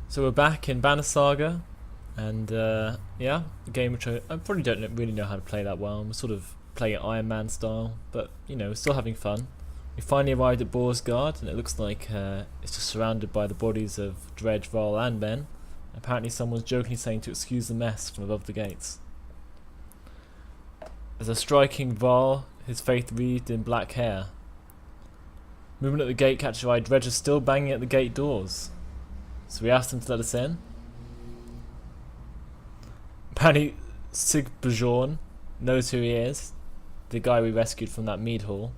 So we're back in Banner Saga, and yeah, a game which I probably don't really know how to play that well. We're sort of playing it Iron Man style, but you know, we're still having fun. We finally arrived at Boersgard, and it looks like it's just surrounded by the bodies of Dredge, Val, and Ben. Apparently someone's jokingly saying to excuse the mess from above the gates. There's a striking Val, his face wreathed in black hair. Movement at the gate catches your eye. Dredge is still banging at the gate doors. So we asked him to let us in. Apparently Sigbjorn knows who he is. The guy we rescued from that mead hall.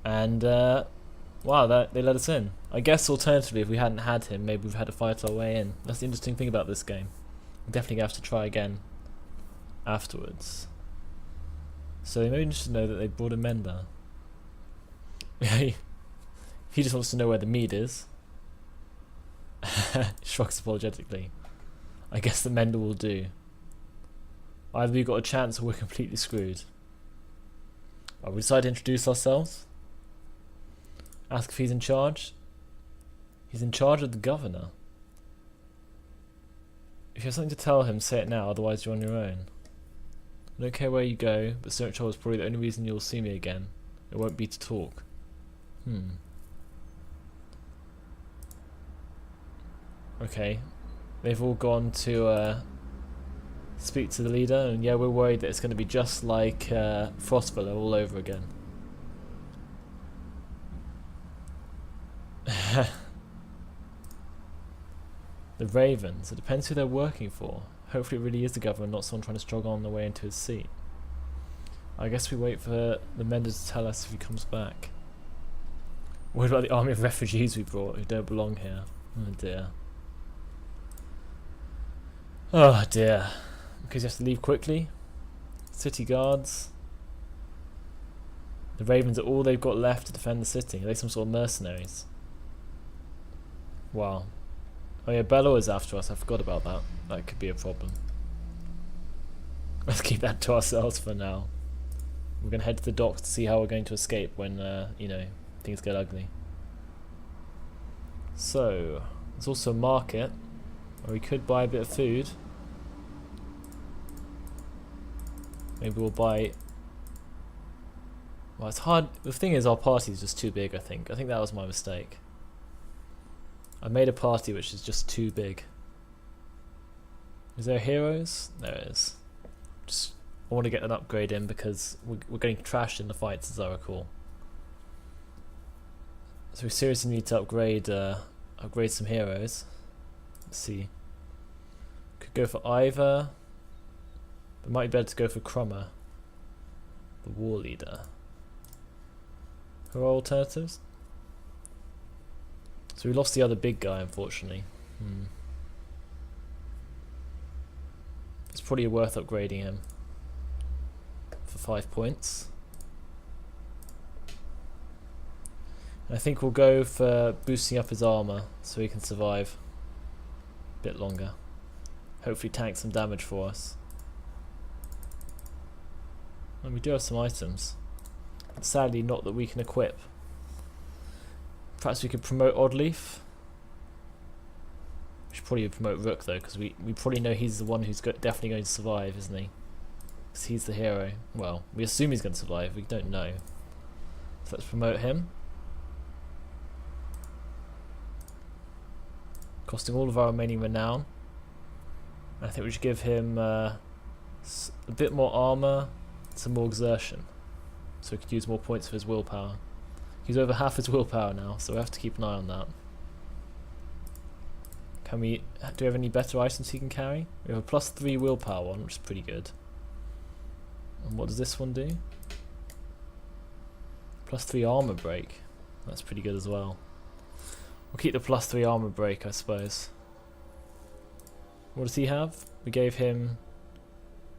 And wow, they let us in. I guess alternatively, if we hadn't had him, maybe we've had to fight our way in. That's the interesting thing about this game. We're definitely going to have to try again afterwards. So they may be interested to know that they brought a mender. He just wants to know where the mead is. Shrugs apologetically. I guess the mender will do. Either we've got a chance or we're completely screwed. We decide to introduce ourselves. Ask if he's in charge. He's in charge of the governor. If you have something to tell him, say it now, otherwise you're on your own. I don't care where you go, but Stoic is probably the only reason you'll see me again. It won't be to talk. Okay, they've all gone to speak to the leader, and yeah, we're worried that it's going to be just like Frostvilla all over again. The Ravens, it depends who they're working for. Hopefully it really is the governor, not someone trying to struggle on the way into his seat. I guess we wait for the mender to tell us if he comes back. What about the army of refugees we brought who don't belong here? Oh dear. Oh dear. Because you have to leave quickly. City guards. The Ravens are all they've got left to defend the city. Are they some sort of mercenaries? Wow. Oh yeah, Bello is after us. I forgot about that. That could be a problem. Let's keep that to ourselves for now. We're going to head to the docks to see how we're going to escape when, you know, things get ugly. So, there's also a market where we could buy a bit of food. Maybe we'll buy... Well, it's hard. The thing is, our party is just too big, I think. I think that was my mistake. I made a party which is just too big. Is there heroes? There is. Just, I want to get an upgrade in because we're getting trashed in the fights, as I recall. So we seriously need to upgrade some heroes. Let's see. Could go for Ivor. It might be better to go for Crummer, the war leader. Who are alternatives? So we lost the other big guy, unfortunately. It's probably worth upgrading him for 5 points. And I think we'll go for boosting up his armor so he can survive a bit longer. Hopefully tank some damage for us. And we do have some items. Sadly, not that we can equip. Perhaps we could promote Oddleaf. We should probably promote Rook though, because we probably know he's the one who's definitely going to survive, isn't he? Because he's the hero. Well, we assume he's going to survive, we don't know. So let's promote him. Costing all of our remaining renown. I think we should give him a bit more armor, some more exertion. So we could use more points for his willpower. He's over half his willpower now, so we have to keep an eye on that. Do we have any better items he can carry? We have a +3 willpower one, which is pretty good. And what does this one do? +3 armor break. That's pretty good as well. We'll keep the +3 armor break, I suppose. What does he have? We gave him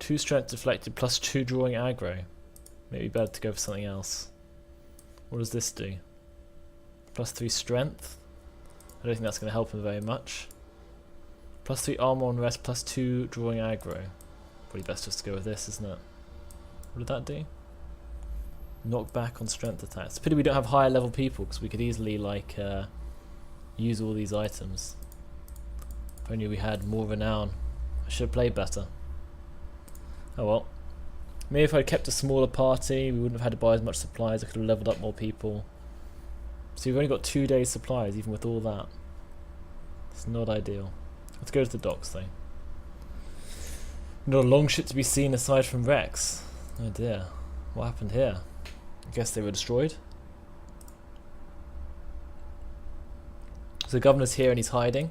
2 strength deflected +2 drawing aggro. Maybe better to go for something else. What does this do? +3 strength. I don't think that's going to help him very much. +3 armor on rest, +2 drawing aggro. Probably best just to go with this, isn't it? What did that do? Knock back on strength attacks. It's a pity we don't have higher level people, because we could easily like use all these items. If only we had more renown. I should have played better. Oh well. Maybe if I'd kept a smaller party, we wouldn't have had to buy as much supplies. I could have leveled up more people. So we've only got 2 days supplies, even with all that. It's not ideal. Let's go to the docks though. Not a long ship to be seen aside from wrecks. Oh dear. What happened here? I guess they were destroyed. So the governor's here and he's hiding.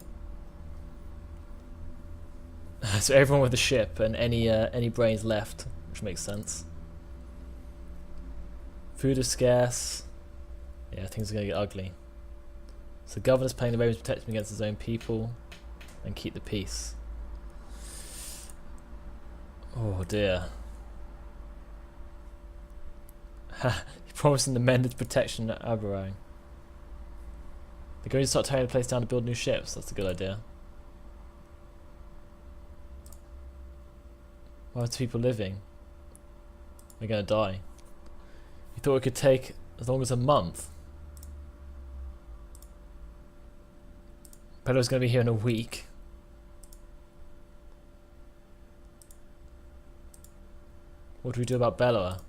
So everyone with the ship and any brains left, which makes sense. Food is scarce. Yeah, things are going to get ugly. So the governor's playing the Ravens, protect him against his own people and keep the peace. Oh dear. He promised him the mended protection at Aberang. They're going to start tearing the place down to build new ships. That's a good idea. Why are people living? They're going to die. You thought it could take as long as a month? Bello's going to be here in a week. What do we do about Belloa?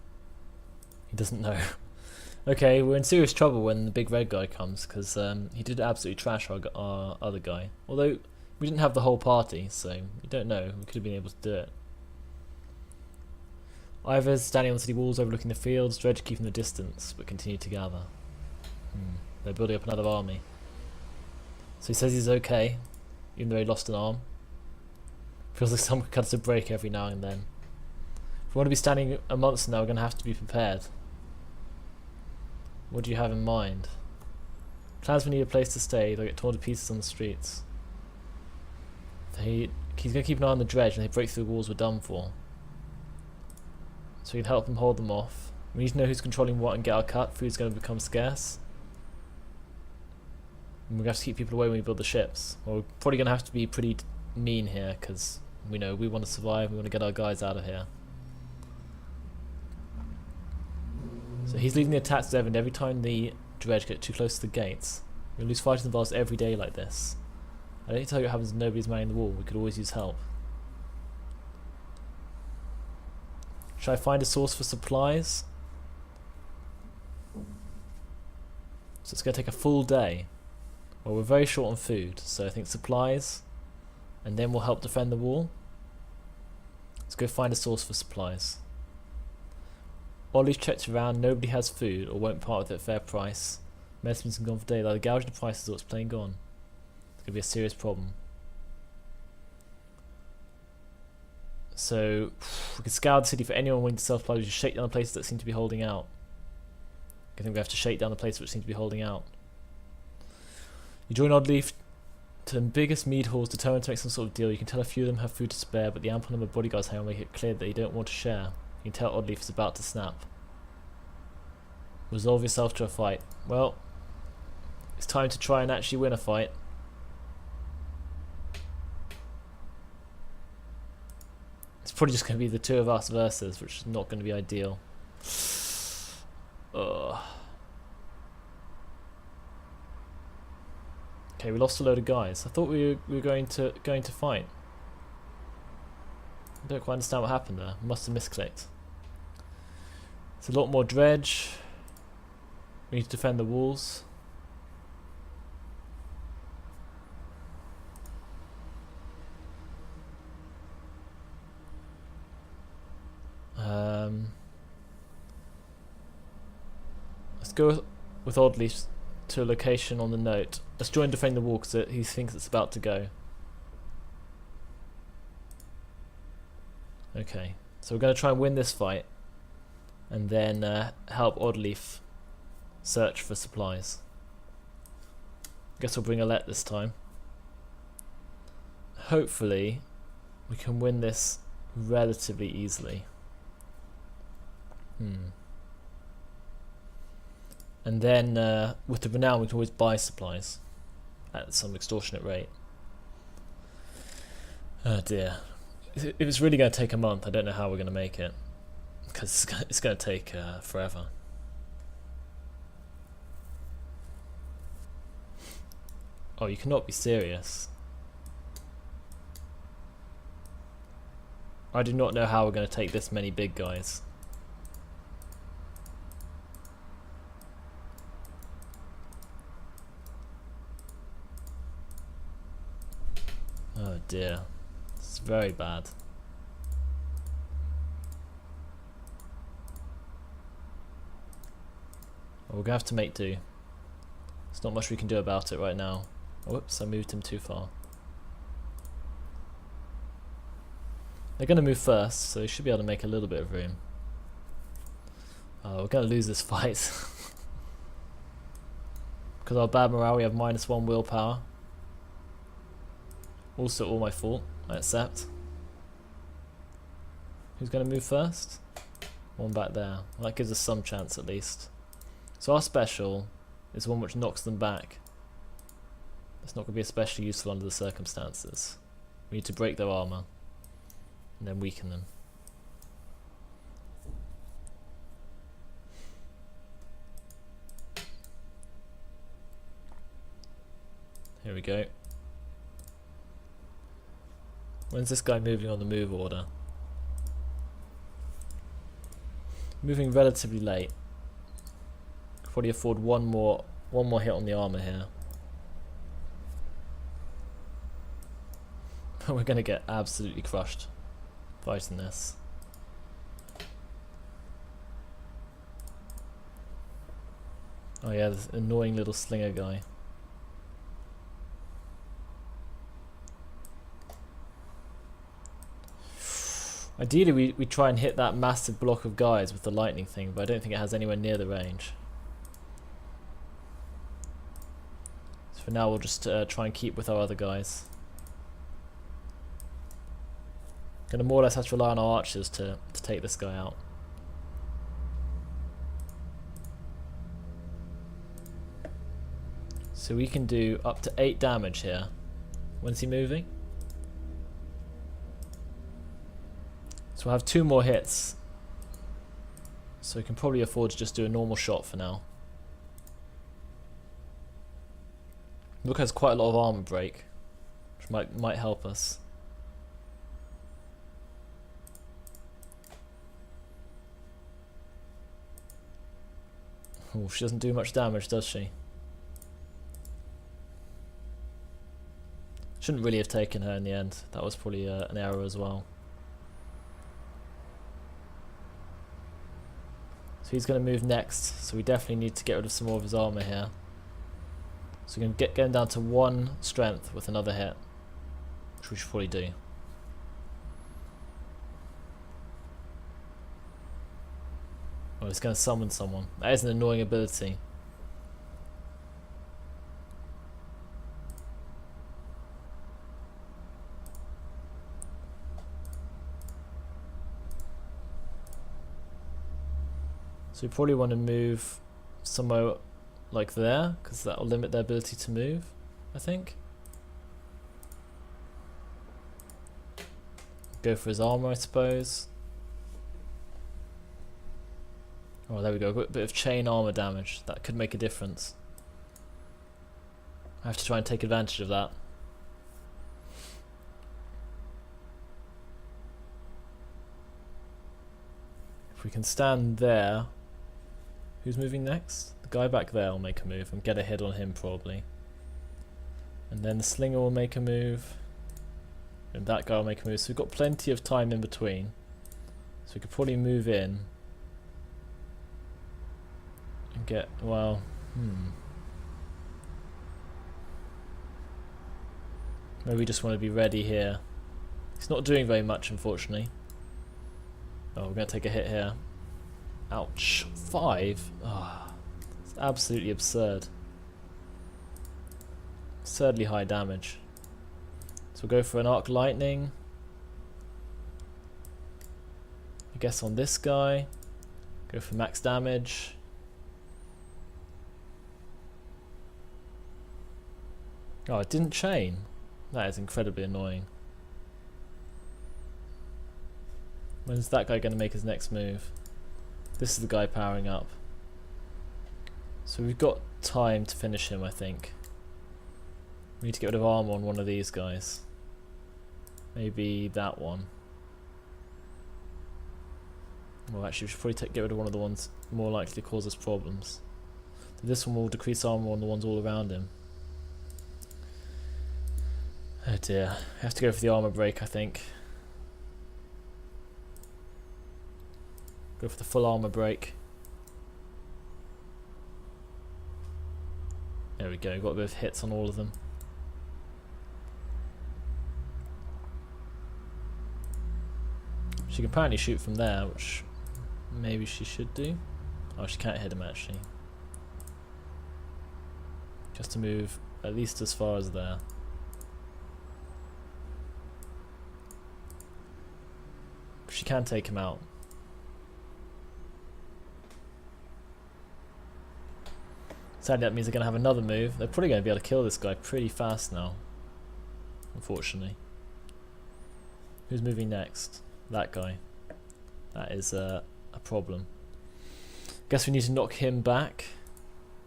He doesn't know. Okay, we're in serious trouble when the big red guy comes, because he did absolutely trash our other guy. Although, we didn't have the whole party, so we don't know. We could have been able to do it. Ivor's standing on the city walls overlooking the fields, Dredge keeping the distance, but continue to gather. They're building up another army. So he says he's okay, even though he lost an arm. Feels like someone cuts a break every now and then. If we want to be standing a month from now, we're going to have to be prepared. What do you have in mind? Clansmen need a place to stay, they'll get torn to pieces on the streets. He's going to keep an eye on the Dredge, and if they break through the walls, we're done for. So we can help them hold them off. We need to know who's controlling what and get our cut. Food's going to become scarce. And we're going to have to keep people away when we build the ships. Well, we're probably going to have to be pretty mean here, because we know we want to survive, we want to get our guys out of here. So he's leading the attacks to Devon. Every time the Dredge get too close to the gates, we lose fighters involved every day like this. I don't need to tell you what happens when nobody's manning the wall. We could always use help. Should I find a source for supplies? So it's going to take a full day. Well, we're very short on food, so I think supplies, and then we'll help defend the wall. Let's go find a source for supplies. Ollie's checked around, nobody has food or won't part with it at fair price. Medicine's been gone for days, either gouging the prices or it's plain gone. It's going to be a serious problem. So, we can scour the city for anyone willing to self-supply. We just shake down the places that seem to be holding out. I think we have to shake down the places which seem to be holding out. You join Oddleaf to the biggest mead halls, determined to make some sort of deal. You can tell a few of them have food to spare, but the ample number of bodyguards here will make it clear that you don't want to share. You can tell Oddleaf is about to snap. Resolve yourself to a fight. Well, it's time to try and actually win a fight. It's probably just going to be the two of us versus, which is not going to be ideal. Ugh. Okay, we lost a load of guys. I thought we were going to fight. I don't quite understand what happened there. Must have misclicked. It's a lot more Dredge. We need to defend the walls. Let's go with Oddleaf to a location on the note. Let's join defend the wall because he thinks it's about to go. Okay, so we're going to try and win this fight and then help Oddleaf search for supplies. Guess we'll bring Alette this time. Hopefully we can win this relatively easily. And then with the renown we can always buy supplies at some extortionate rate. Oh dear. If it's really going to take a month, I don't know how we're going to make it, because it's going to take forever. Oh, you cannot be serious. I do not know how we're going to take this many big guys. Oh dear. It's very bad. Well, we're going to have to make do. There's not much we can do about it right now. Whoops, I moved him too far. They're going to move first, so we should be able to make a little bit of room. We're going to lose this fight. Because of our bad morale, we have -1 willpower. Also all my fault, I accept. Who's going to move first? One back there. Well, that gives us some chance at least. So our special is one which knocks them back. It's not going to be especially useful under the circumstances. We need to break their armour and then weaken them. Here we go. When's this guy moving on the move order? Moving relatively late. Could probably afford one more hit on the armour here. We're going to get absolutely crushed fighting this. Oh yeah, this annoying little slinger guy. Ideally we try and hit that massive block of guys with the lightning thing, but I don't think it has anywhere near the range. So for now we'll just try and keep with our other guys. Gonna more or less have to rely on our archers to take this guy out. So we can do up to 8 damage here. When's he moving? So we'll have 2 more hits. So we can probably afford to just do a normal shot for now. Look, has quite a lot of armor break, which might help us. Oh, she doesn't do much damage, does she? Shouldn't really have taken her in the end. That was probably an error as well. So he's going to move next, so we definitely need to get rid of some more of his armor here. So we're going to get him down to 1 strength with another hit, which we should probably do. Oh, he's going to summon someone. That is an annoying ability. So we probably want to move somewhere like there, because that will limit their ability to move, I think. Go for his armor, I suppose. Oh, there we go. Got a bit of chain armor damage. That could make a difference. I have to try and take advantage of that. If we can stand there. Who's moving next? The guy back there will make a move and get a hit on him probably. And then the slinger will make a move. And that guy will make a move. So we've got plenty of time in between. So we could probably move in. And get, well, maybe we just want to be ready here. He's not doing very much, unfortunately. Oh, we're going to take a hit here. Ouch. 5? Oh, it's absolutely absurd. Absurdly high damage. So we'll go for an arc lightning. I guess on this guy. Go for max damage. Oh, it didn't chain. That is incredibly annoying. When's that guy going to make his next move? This is the guy powering up. So we've got time to finish him, I think. We need to get rid of armor on one of these guys. Maybe that one. Well, actually, we should probably get rid of one of the ones more likely to cause us problems. So this one will decrease armor on the ones all around him. Oh dear. I have to go for the armor break, I think. Go for the full armor break. There we go, got a bit of hits on all of them. She can apparently shoot from there, which maybe she should do. Oh, she can't hit him actually. Just to move at least as far as there. But she can take him out. Sadly, that means they're going to have another move. They're probably going to be able to kill this guy pretty fast now. Unfortunately. Who's moving next? That guy. That is a problem. Guess we need to knock him back.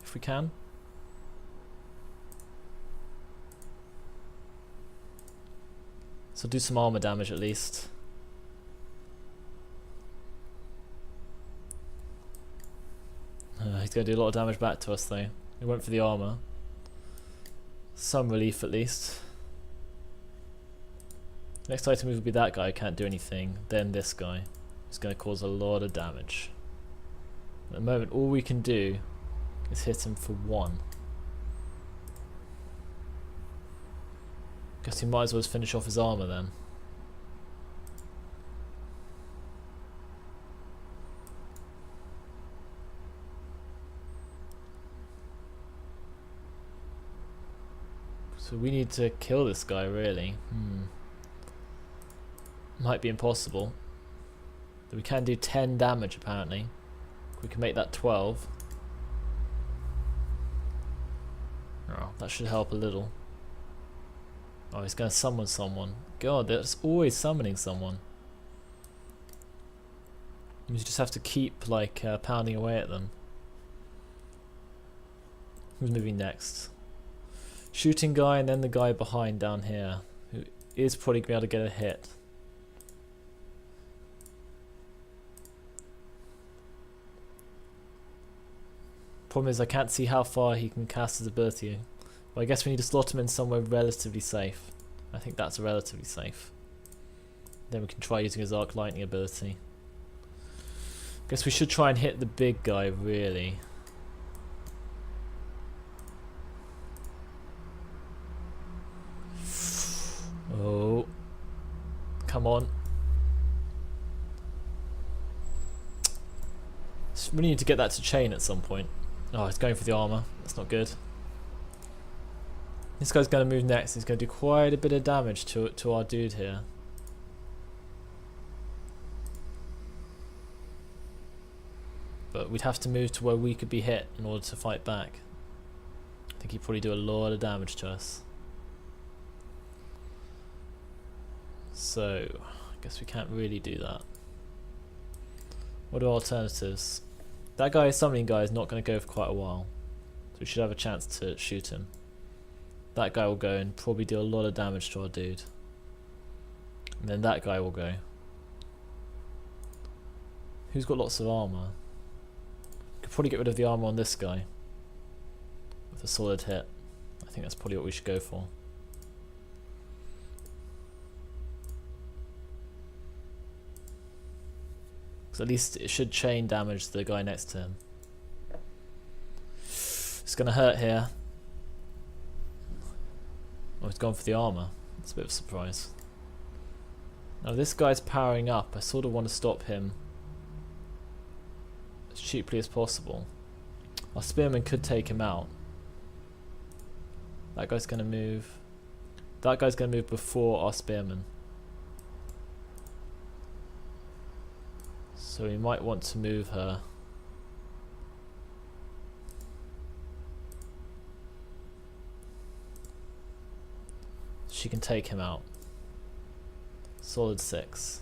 If we can. So do some armor damage at least. He's going to do a lot of damage back to us though. He went for the armor. Some relief at least. Next item move will be that guy who can't do anything. Then this guy who's going to cause a lot of damage. At the moment all we can do is hit him for 1. Guess he might as well just finish off his armor then. So we need to kill this guy really. Might be impossible. But we can do 10 damage apparently. We can make that 12. Oh, that should help a little. Oh, he's going to summon someone. God, that's always summoning someone. You just have to keep like pounding away at them. Who's moving next? Shooting guy and then the guy behind down here, who is probably going to be able to get a hit. Problem is I can't see how far he can cast his ability. Well, I guess we need to slot him in somewhere relatively safe. I think that's relatively safe. Then we can try using his arc lightning ability. Guess we should try and hit the big guy really. Oh, come on. Just really need to get that to chain at some point. Oh, he's going for the armor. That's not good. This guy's going to move next. He's going to do quite a bit of damage to our dude here. But we'd have to move to where we could be hit in order to fight back. I think he'd probably do a lot of damage to us. So, I guess we can't really do that. What are alternatives? That guy, summoning guy, is not going to go for quite a while. So we should have a chance to shoot him. That guy will go and probably do a lot of damage to our dude. And then that guy will go. Who's got lots of armor? Could probably get rid of the armor on this guy. With a solid hit. I think that's probably what we should go for. Because at least it should chain damage the guy next to him. It's going to hurt here. Oh, he's gone for the armor. It's a bit of a surprise. Now this guy's powering up. I sort of want to stop him as cheaply as possible. Our spearman could take him out. That guy's going to move. That guy's going to move before our spearman. So we might want to move her. She can take him out. Solid 6.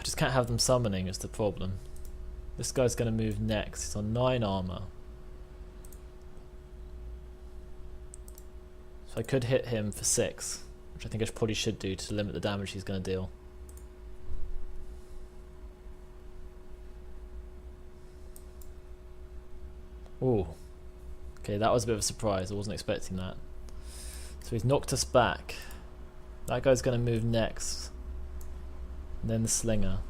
Just can't have them summoning is the problem. This guy's going to move next. He's on 9 armor. So I could hit him for 6. which I think I probably should do to limit the damage he's going to deal. Ooh. Okay, that was a bit of a surprise. I wasn't expecting that. So he's knocked us back. That guy's going to move next. And then the slinger.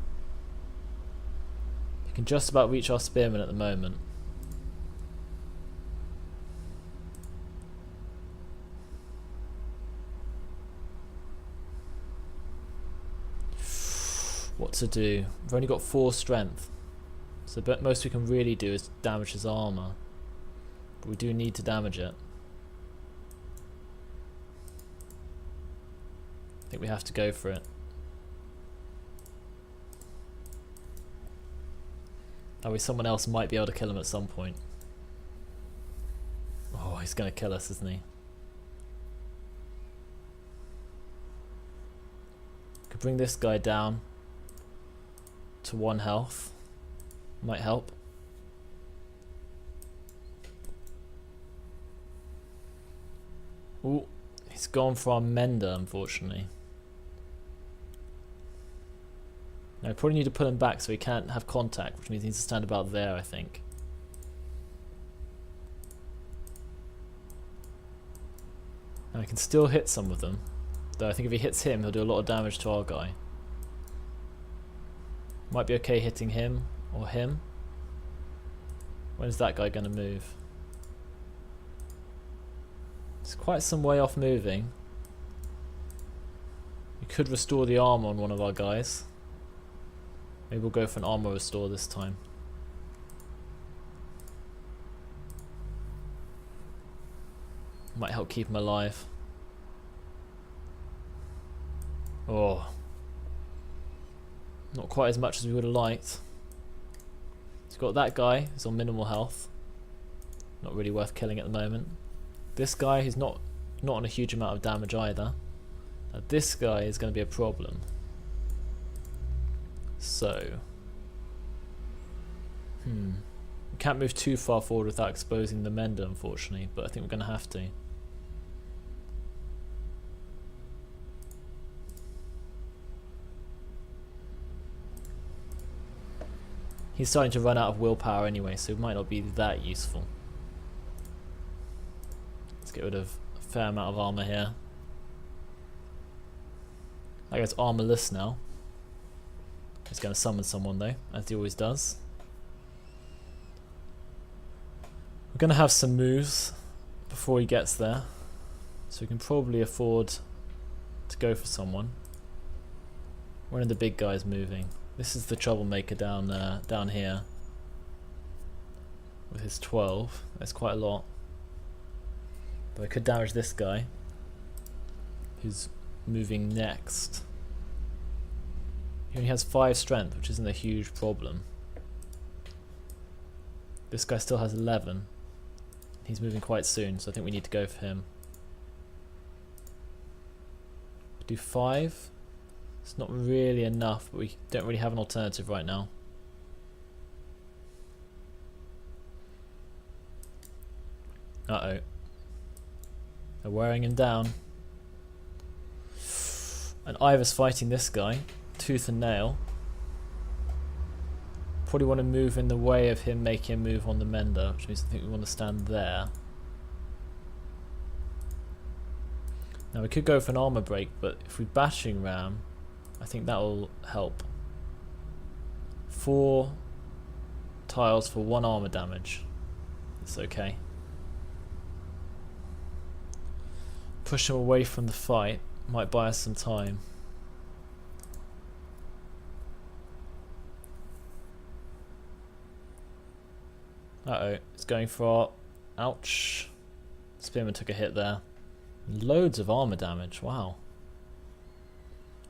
You can just about reach our spearman at the moment. What to do? We've only got 4 strength. So the most we can really do is damage his armor. But we do need to damage it. I think we have to go for it. That way someone else might be able to kill him at some point. Oh, he's going to kill us, isn't he? Could bring this guy down to 1 health. Might help. Ooh, he's gone for our mender, unfortunately. Now, I probably need to pull him back so he can't have contact, which means he needs to stand about there, I think. And I can still hit some of them, though I think if he hits him, he'll do a lot of damage to our guy. Might be okay hitting him or him. When is that guy going to move? It's quite some way off moving. We could restore the armor on one of our guys. Maybe we'll go for an armor restore this time. Might help keep him alive. Oh. Not quite as much as we would have liked. So we've got that guy who's on minimal health. Not really worth killing at the moment. This guy, he's not on a huge amount of damage either. Now this guy is going to be a problem. So, we can't move too far forward without exposing the mender, unfortunately, but I think we're going to have to. He's starting to run out of willpower anyway, so it might not be that useful. Let's get rid of a fair amount of armor here. That guy's armorless now. He's going to summon someone though, as he always does. We're going to have some moves before he gets there, so we can probably afford to go for someone. One of the big guys moving. This is the troublemaker down here with his 12. That's quite a lot. But I could damage this guy who's moving next. He only has 5 strength, which isn't a huge problem. This guy still has 11. He's moving quite soon, so I think we need to go for him. Do 5. It's not really enough, but we don't really have an alternative right now. Uh-oh. They're wearing him down. And Ivor's fighting this guy, tooth and nail. Probably want to move in the way of him making him move on the mender, which means I think we want to stand there. Now we could go for an armor break, but if we battering ram, I think that will help. 4 tiles for 1 armor damage. It's okay. Push him away from the fight. Might buy us some time. Uh-oh. It's going for our... Ouch. Spearman took a hit there. Loads of armor damage. Wow.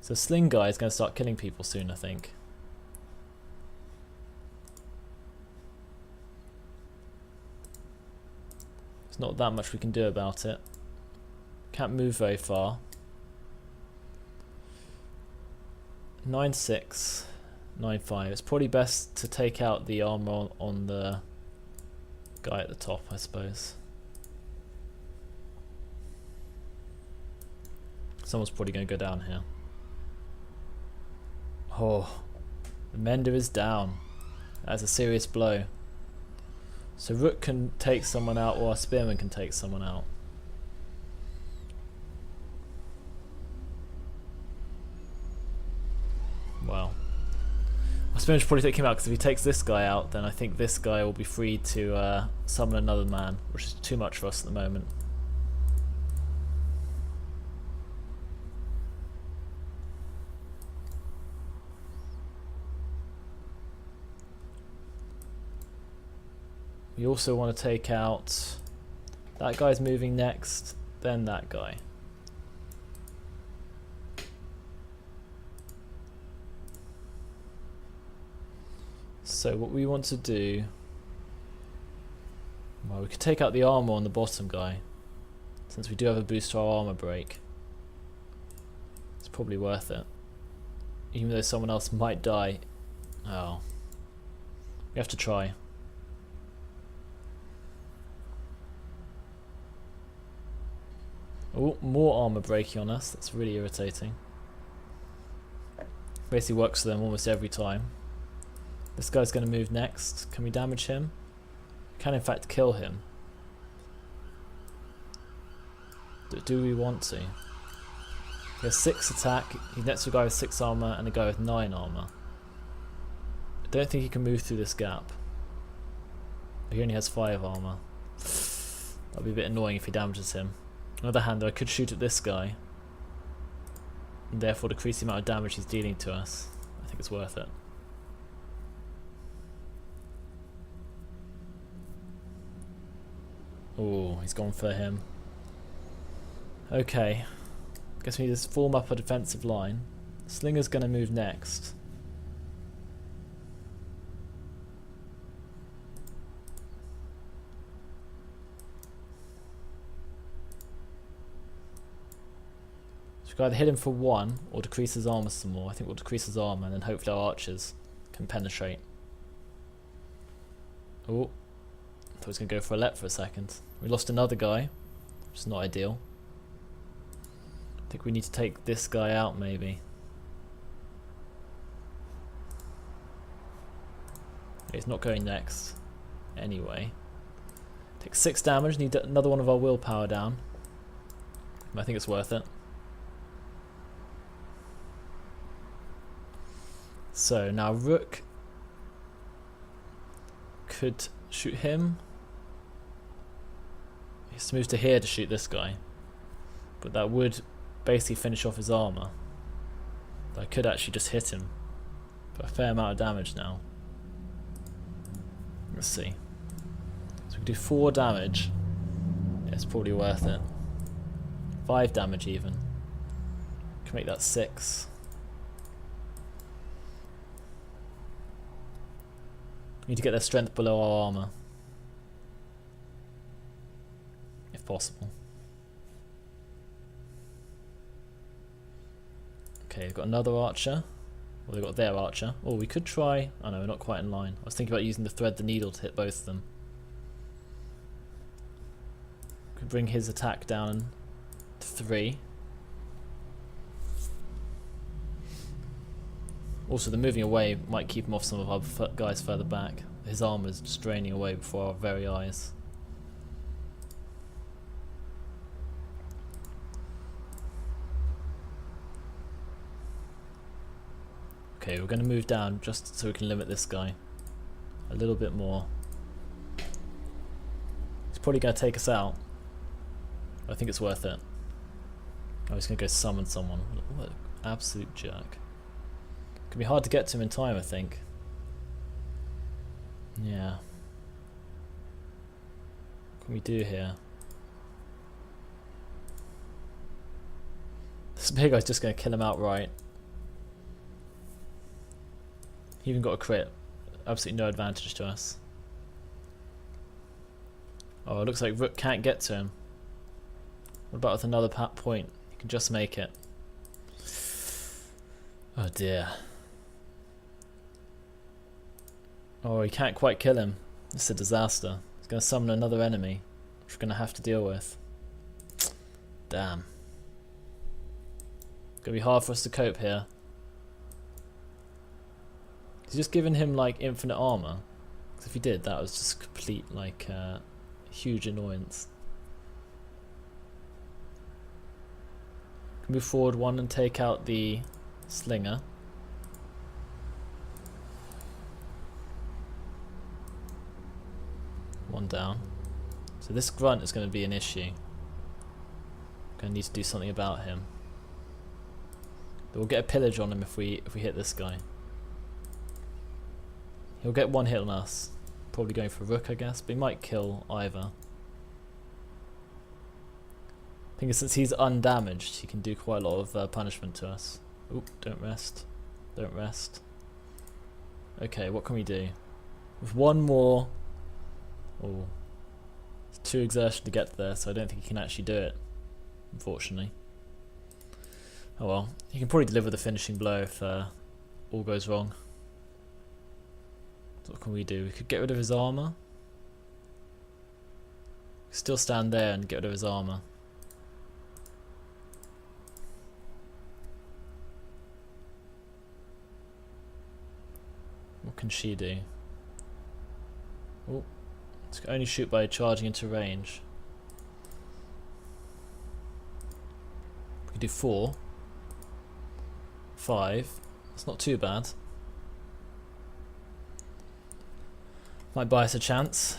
So Sling guy is going to start killing people soon, I think. There's not that much we can do about it. Can't move very far. 9-6, 9-5. It's probably best to take out the armor on the guy at the top, I suppose. Someone's probably going to go down here. Oh, the mender is down. That's a serious blow. So rook can take someone out, or our spearman can take someone out. Wow. Our spearman should probably take him out, because if he takes this guy out, then I think this guy will be free to summon another man, which is too much for us at the moment. We also want to take out... That guy's moving next, then that guy. So what we want to do... Well, we could take out the armor on the bottom guy, since we do have a boost to our armor break. It's probably worth it. Even though someone else might die. Oh. We have to try. Oh, more armor breaking on us. That's really irritating. Basically works for them almost every time. This guy's going to move next. Can we damage him? We can in fact kill him. Do we want to? He has 6 attack. He's next to a guy with 6 armor and a guy with 9 armor. I don't think he can move through this gap. He only has 5 armor. That'll be a bit annoying if he damages him. On the other hand, though, I could shoot at this guy and therefore decrease the amount of damage he's dealing to us. I think it's worth it. Oh, he's gone for him. Okay. Guess we need to form up a defensive line. Slinger's going to move next. We can either hit him for 1 or decrease his armor some more. I think we'll decrease his armor and then hopefully our archers can penetrate. Oh, I thought he was going to go for a lep for a second. We lost another guy, which is not ideal. I think we need to take this guy out maybe. He's not going next. Anyway. Take 6 damage, need another one of our willpower down. I think it's worth it. So now rook could shoot him. He has to move to here to shoot this guy, but that would basically finish off his armor. I could actually just hit him for a fair amount of damage now. Let's see. So we can do 4 damage. Yeah, it's probably worth it. 5 damage even. Can make that 6. We need to get their strength below our armor, if possible. Okay, they've got another archer. Well, they've got their archer. Oh, we could try... Oh no, we're not quite in line. I was thinking about using the thread the needle to hit both of them. Could bring his attack down to 3. Also, the moving away might keep him off some of our guys further back. His armor is just draining away before our very eyes. Okay, we're going to move down just so we can limit this guy a little bit more. He's probably going to take us out. I think it's worth it. Oh, he's going to go summon someone. What an absolute jerk. Could be hard to get to him in time, I think. Yeah. What can we do here? This big guy's just going to kill him outright. He even got a crit. Absolutely no advantage to us. Oh, it looks like rook can't get to him. What about with another point? He can just make it. Oh dear. Oh, he can't quite kill him. This is a disaster. He's going to summon another enemy, which we're going to have to deal with. Damn. Gonna be hard for us to cope here. He's just given him like infinite armor. Because if he did, that was just complete like huge annoyance. Move forward one and take out the slinger. One down. So this grunt is going to be an issue. Going to need to do something about him. We'll get a pillage on him if we hit this guy. He'll get one hit on us. Probably going for rook, I guess, but he might kill either. I think since he's undamaged, he can do quite a lot of punishment to us. Oop, don't rest. Don't rest. Okay, what can we do? With one more... Oh, it's too exertion to get there, so I don't think he can actually do it, unfortunately. Oh well, he can probably deliver the finishing blow if all goes wrong. So what can we do? We could get rid of his armour. Still stand there and get rid of his armour. What can she do? Oh, it's only shoot by charging into range. We could do 4. 5. It's not too bad. Might buy us a chance.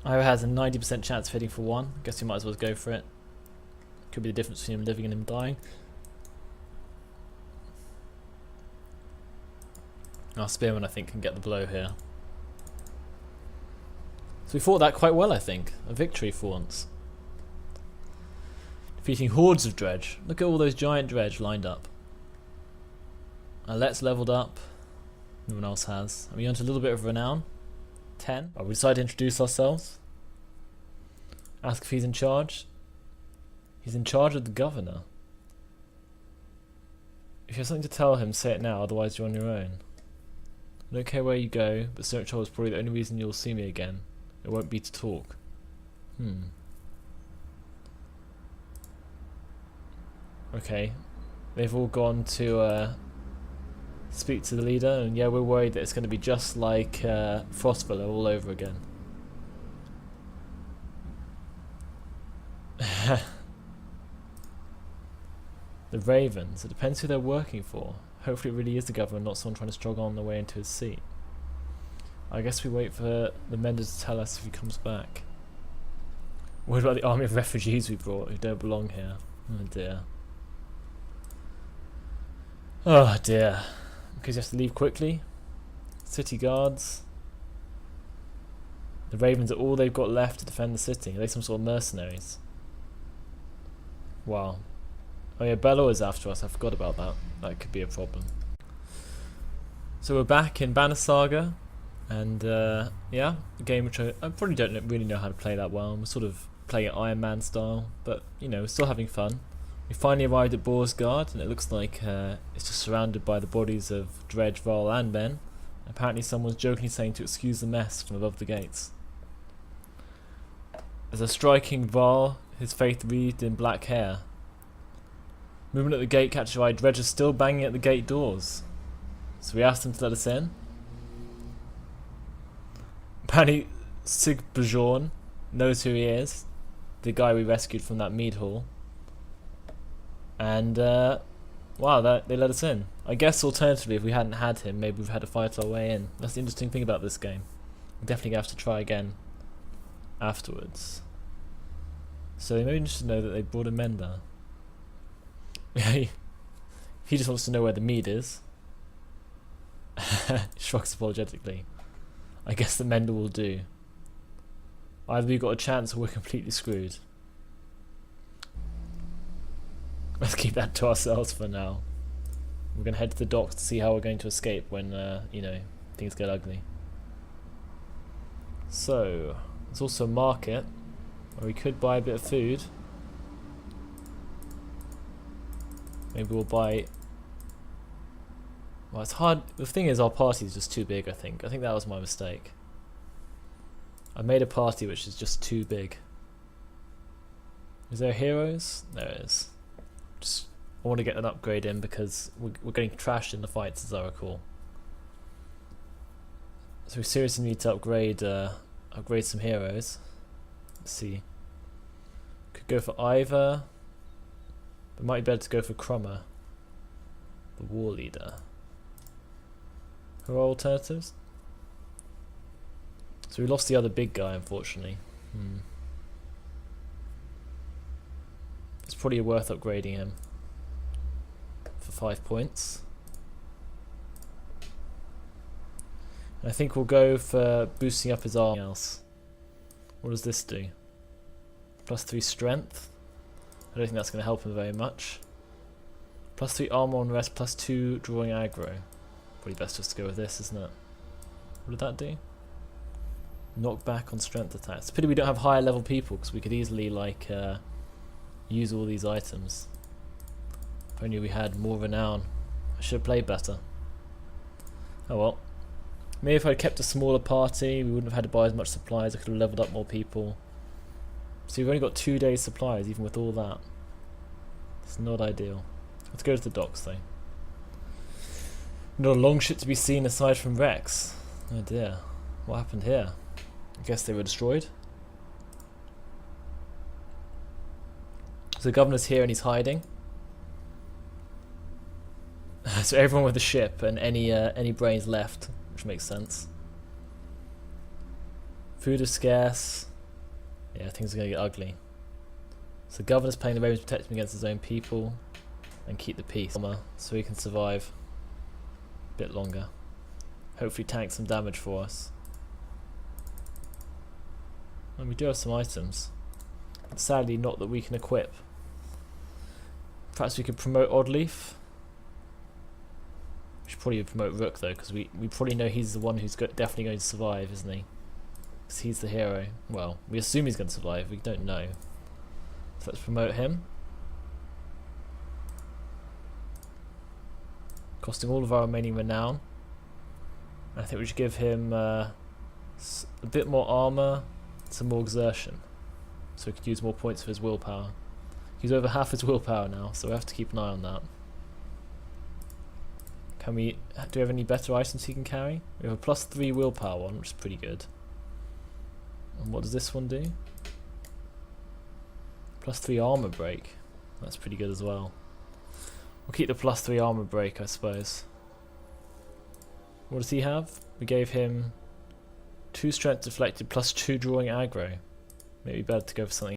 Io has a 90% chance of hitting for 1. Guess we might as well go for it. Could be the difference between him living and him dying. Our spearman, I think, can get the blow here. So we fought that quite well, I think. A victory for once. Defeating hordes of dredge. Look at all those giant dredge lined up. Let's leveled up. No one else has. And we earned a little bit of renown. 10. We decided to introduce ourselves. Ask if he's in charge. He's in charge of the governor. If you have something to tell him, say it now, otherwise you're on your own. I don't care where you go, but Stoic is probably the only reason you'll see me again. It won't be to talk. Okay. They've all gone to speak to the leader, and yeah, we're worried that it's going to be just like Frostvilla all over again. The Ravens. It depends who they're working for. Hopefully it really is the governor, not someone trying to struggle on their way into his seat. I guess we wait for the mender to tell us if he comes back. What about the army of refugees we brought who don't belong here? Oh dear. Oh dear. Because you have to leave quickly. City guards. The Ravens are all they've got left to defend the city. Are they some sort of mercenaries? Wow. Oh yeah, Bello is after us. I forgot about that. That could be a problem. So we're back in Banner Saga. And yeah, a game which I probably don't really know how to play that well. We're sort of playing it Iron Man style. But, you know, we're still having fun. We finally arrived at Boersgard, and it looks like it's just surrounded by the bodies of Dredge, Varl and Ben. Apparently someone's jokingly saying to excuse the mess from above the gates. There's a striking Varl, his face wreathed in black hair. Movement at the gate catches your eye. Dredge is still banging at the gate doors. So we asked them to let us in. Apparently Sigbjorn knows who he is. The guy we rescued from that mead hall. And wow, they let us in. I guess alternatively, if we hadn't had him, maybe we've had to fight our way in. That's the interesting thing about this game. We're definitely going to have to try again afterwards. So they may be interested to know that they brought a mender. He just wants to know where the mead is. Shrugs apologetically. I guess the mender will do. Either we've got a chance or we're completely screwed. Let's keep that to ourselves for now. We're going to head to the docks to see how we're going to escape when, you know, things get ugly. So, there's also a market where we could buy a bit of food. Maybe we'll buy... Well, it's hard. The thing is, our party is just too big, I think. I think that was my mistake. I made a party which is just too big. Is there heroes? There is. Just I want to get an upgrade in because we're getting trashed in the fights, as I recall. So we seriously need to upgrade some heroes. Let's see. Could go for either. But might be better to go for Crummer, the war leader. Who are alternatives? So we lost the other big guy, unfortunately. It's probably worth upgrading him for 5 points. And I think we'll go for boosting up his arm. Else. What does this do? +3 strength. I don't think that's going to help him very much. +3 armor on rest, +2 drawing aggro. Probably best just to go with this, isn't it? What did that do? Knock back on strength attacks. It's a pity we don't have higher level people, because we could easily like use all these items. If only we had more renown. I should have played better. Oh well. Maybe if I'd kept a smaller party, we wouldn't have had to buy as much supplies. I could have leveled up more people. So we've only got 2 days supplies, even with all that. It's not ideal. Let's go to the docks though. Not a long ship to be seen aside from wrecks. Oh dear. What happened here? I guess they were destroyed. So the governor's here and he's hiding. So everyone with the ship and any brains left, which makes sense. Food is scarce. Yeah, things are going to get ugly. So the governor's playing the Ravens to protect him against his own people and keep the peace, so he can survive a bit longer. Hopefully tank some damage for us. And we do have some items. But sadly not that we can equip. Perhaps we could promote Oddleaf. We should probably promote Rook though, because we probably know he's the one who's definitely going to survive, isn't he? Because he's the hero. Well, we assume he's going to survive, we don't know. So let's promote him. Costing all of our remaining renown. I think we should give him a bit more armor, some more exertion, so he could use more points for his willpower. He's over half his willpower now, so we have to keep an eye on that. Do we have any better items he can carry? We have a +3 willpower one, which is pretty good. And what does this one do? +3 armor break. That's pretty good as well. We'll keep the +3 armor break, I suppose. What does he have? We gave him 2 strength deflected +2 drawing aggro. Maybe better to go for something